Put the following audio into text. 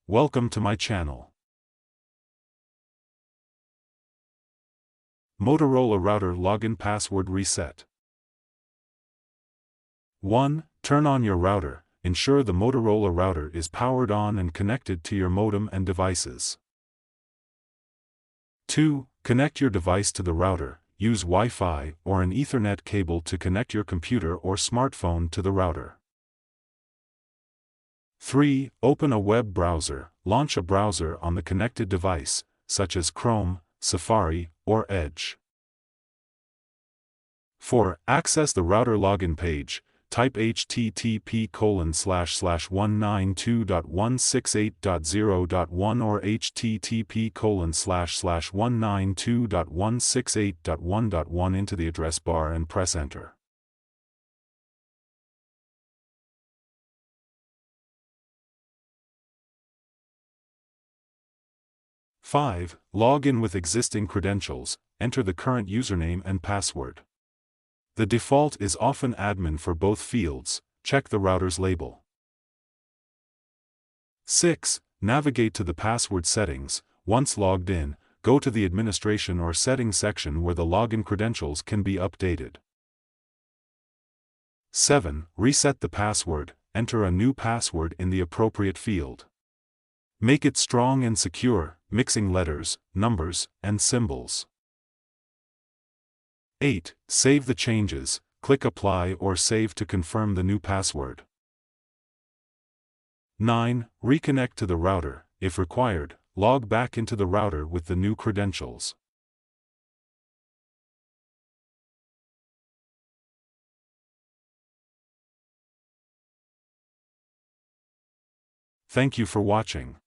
Welcome to my channel. Motorola router login password reset. 1. Turn on your router. Ensure the Motorola router is powered on and connected to your modem and devices. 2. Connect your device to the router. Use Wi-Fi or an Ethernet cable to connect your computer or smartphone to the router. 3. Open a web browser. Launch a browser on the connected device, such as Chrome, Safari, or Edge. 4. Access the router login page. Type http://192.168.0.1 or http://192.168.1.1 into the address bar and press enter. 5. Log in with existing credentials. Enter the current username and password. The default is often admin for both fields. Check the router's label. 6. Navigate to the password settings. Once logged in, go to the administration or settings section where the login credentials can be updated. 7. Reset the password. Enter a new password in the appropriate field. Make it strong and secure, mixing letters, numbers, and symbols. 8. Save the changes. Click Apply or Save to confirm the new password. 9. Reconnect to the router. If required, log back into the router with the new credentials. Thank you for watching.